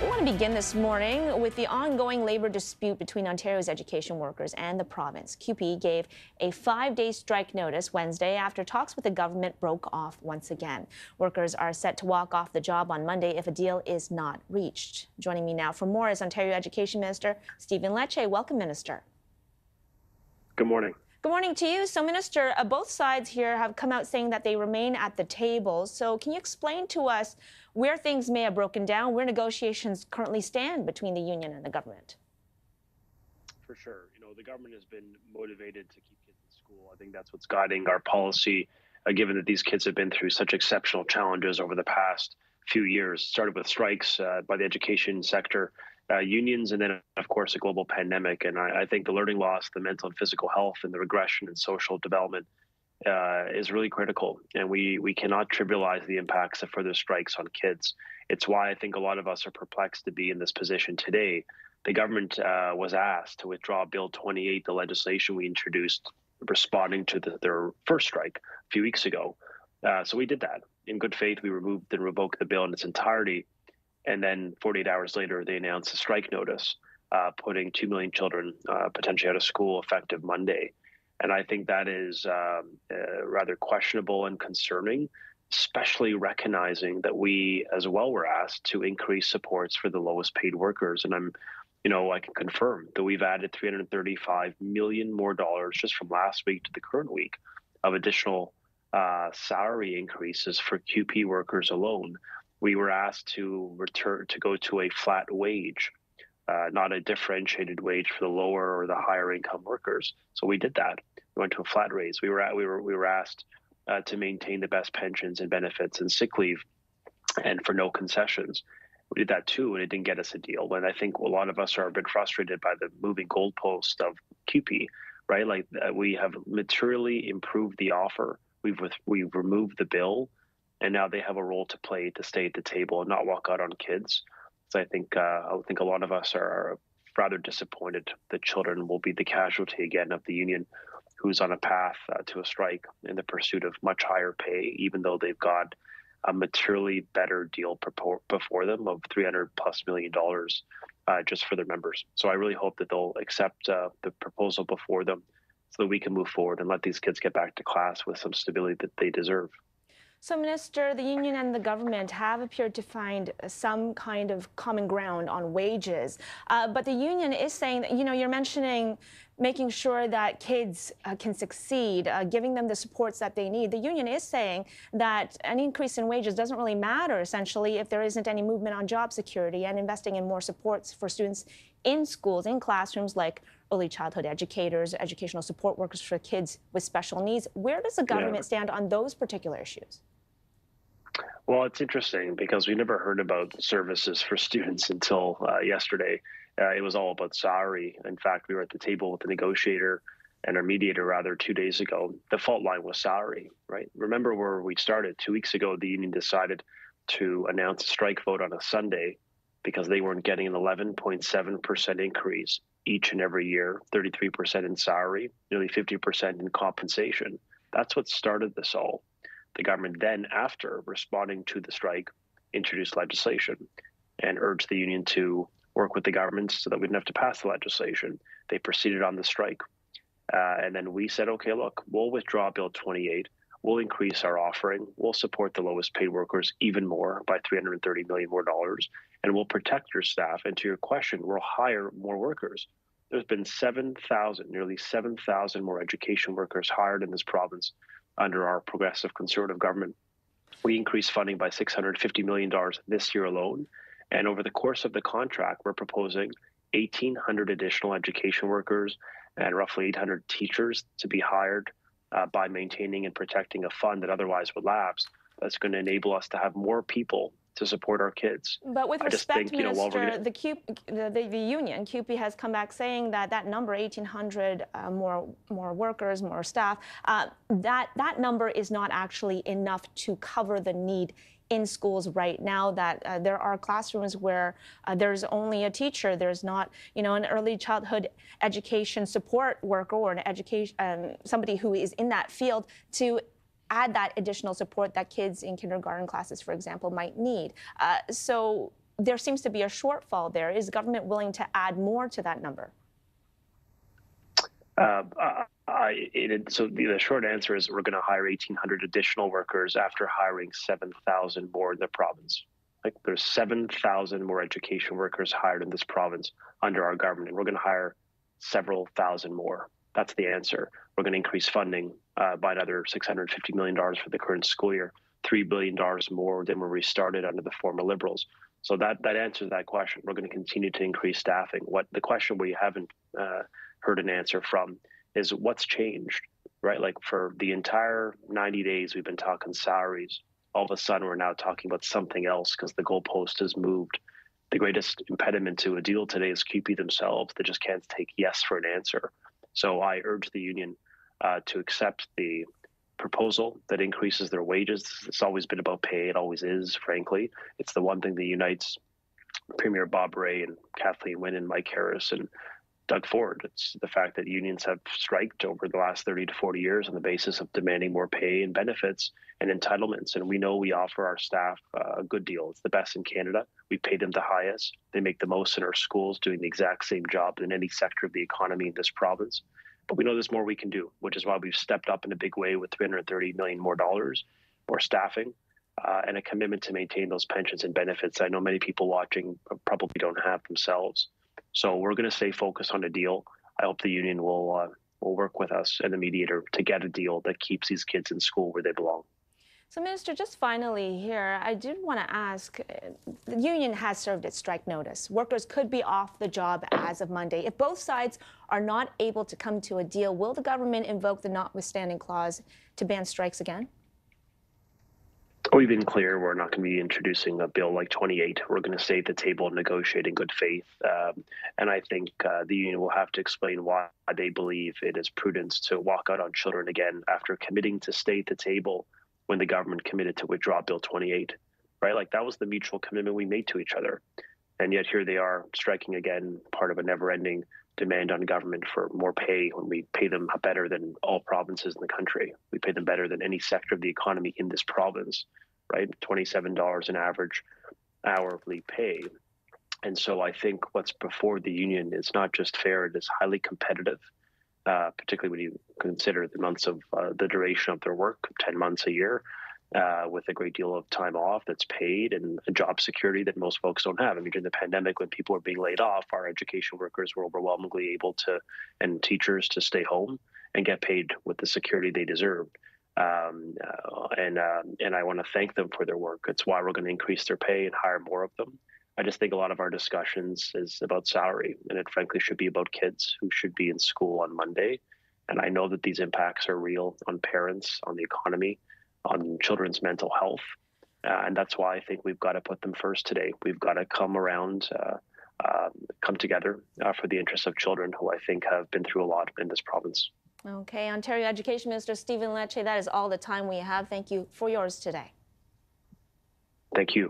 We want to begin this morning with the ongoing labor dispute between Ontario's education workers and the province. CUPE gave a 5-day strike notice Wednesday after talks with the government broke off once again. Workers are set to walk off the job on Monday if a deal is not reached. Joining me now for more is Ontario Education Minister Stephen Lecce. Welcome, Minister. Good morning. Good morning to you. So, Minister, both sides here have come out saying that they remain at the table. So can you explain to us where things may have broken down, where negotiations currently stand between the union and the government? For sure. The government has been motivated to keep kids in school. I think that's what's guiding our policy, given that these kids have been through such exceptional challenges over the past few years. It started with strikes by the education sector, unions, and then, of course, a global pandemic. And I think the learning loss, the mental and physical health, and the regression in social development is really critical. And we cannot trivialize the impacts of further strikes on kids. It's why I think a lot of us are perplexed to be in this position today. The government was asked to withdraw Bill 28, the legislation we introduced responding to their first strike a few weeks ago. So we did that. In good faith, we removed and revoked the bill in its entirety. And then 48 hours later, they announced a strike notice, putting 2 million children potentially out of school effective Monday. And I think that is rather questionable and concerning, especially recognizing that we as well were asked to increase supports for the lowest paid workers. And I can confirm that we've added $335 million more dollars just from last week to the current week of additional salary increases for CUPE workers alone. We were asked to go to a flat wage, not a differentiated wage for the lower or the higher income workers. So we did that. We went to a flat raise. We were asked to maintain the best pensions and benefits and sick leave, and for no concessions. We did that too, and it didn't get us a deal. And I think a lot of us are a bit frustrated by the moving goalpost of CUPE, right? Like we have materially improved the offer. We've removed the bill, and now they have a role to play to stay at the table and not walk out on kids. So I think a lot of us are rather disappointed that children will be the casualty again of the union, who's on a path to a strike in the pursuit of much higher pay, even though they've got a materially better deal before them of $300+ million just for their members. So I really hope that they'll accept the proposal before them so that we can move forward and let these kids get back to class with some stability that they deserve. So, Minister, the union and the government have appeared to find some kind of common ground on wages. But the union is saying that, you're mentioning making sure that kids can succeed, giving them the supports that they need. The union is saying that an increase in wages doesn't really matter, essentially, if there isn't any movement on job security, and investing in more supports for students in schools, in classrooms, like early childhood educators, educational support workers for kids with special needs. Where does the government stand on those particular issues? Well, it's interesting because we never heard about services for students until yesterday. It was all about salary. In fact, we were at the table with the negotiator and our mediator, rather, 2 days ago. The fault line was salary, right? Remember where we started. 2 weeks ago, the union decided to announce a strike vote on a Sunday because they weren't getting an 11.7% increase each and every year, 33% in salary, nearly 50% in compensation. That's what started this all. The government then, after responding to the strike, introduced legislation and urged the union to work with the government so that we didn't have to pass the legislation. They proceeded on the strike. And then we said, okay, look, we'll withdraw Bill 28. We'll increase our offering. We'll support the lowest paid workers even more by $330 million more dollars. And we'll protect your staff. And to your question, we'll hire more workers. There's been nearly 7,000 more education workers hired in this province under our progressive conservative government. We increased funding by $650 million this year alone. And over the course of the contract, we're proposing 1,800 additional education workers and roughly 800 teachers to be hired by maintaining and protecting a fund that otherwise would lapse. That's going to enable us to have more people to support our kids. But with respect, Minister, the union, CUPE, has come back saying that that number, 1,800 more workers, more staff, that number is not actually enough to cover the need in schools right now, that there are classrooms where there's only a teacher, there's not, an early childhood education support worker or somebody who is in that field to add that additional support that kids in kindergarten classes, for example, might need. So there seems to be a shortfall there. Is government willing to add more to that number? So the short answer is we're going to hire 1,800 additional workers after hiring 7,000 more in the province. Like there's 7,000 more education workers hired in this province under our government, and we're going to hire several thousand more. That's the answer. We're going to increase funding by another $650 million for the current school year, $3 billion more than where we started under the former Liberals. So that answers that question. We're going to continue to increase staffing. What the question we haven't heard an answer from is what's changed, right? Like for the entire 90 days, we've been talking salaries. All of a sudden, we're now talking about something else because the goalpost has moved. The greatest impediment to a deal today is CUPE themselves. They just can't take yes for an answer. So I urge the union to accept the proposal that increases their wages. It's always been about pay. It always is, frankly. It's the one thing that unites Premier Bob Rae and Kathleen Wynne and Mike Harris and Doug Ford. It's the fact that unions have striked over the last 30 to 40 years on the basis of demanding more pay and benefits and entitlements. And we know we offer our staff a good deal. It's the best in Canada. We pay them the highest. They make the most in our schools, doing the exact same job in any sector of the economy in this province. But we know there's more we can do, which is why we've stepped up in a big way with $330 million more staffing, and a commitment to maintain those pensions and benefits I know many people watching probably don't have themselves. So we're going to stay focused on a deal. I hope the union will work with us and the mediator to get a deal that keeps these kids in school where they belong. So, Minister, just finally here, I did want to ask, the union has served its strike notice. Workers could be off the job as of Monday. If both sides are not able to come to a deal, will the government invoke the notwithstanding clause to ban strikes again? We've been clear we're not going to be introducing a bill like 28. We're going to stay at the table and negotiate in good faith. And I think the union will have to explain why they believe it is prudent to walk out on children again after committing to stay at the table when the government committed to withdraw Bill 28, right? Like that was the mutual commitment we made to each other. And yet here they are striking again, part of a never-ending demand on government for more pay when we pay them better than all provinces in the country. We pay them better than any sector of the economy in this province, right? $27 an average hourly pay. And so I think what's before the union is not just fair, it is highly competitive, particularly when you consider the months of the duration of their work, 10 months a year, with a great deal of time off that's paid and a job security that most folks don't have. I mean, during the pandemic, when people were being laid off, our education workers were overwhelmingly able to, and teachers to stay home and get paid with the security they deserved. And I want to thank them for their work. It's why we're going to increase their pay and hire more of them. I just think a lot of our discussions is about salary, and it frankly should be about kids who should be in school on Monday. And I know that these impacts are real on parents, on the economy, on children's mental health. And that's why I think we've got to put them first today. We've got to come around, come together for the interests of children who I think have been through a lot in this province. Okay, Ontario Education Minister Stephen Lecce, that is all the time we have. Thank you for yours today. Thank you.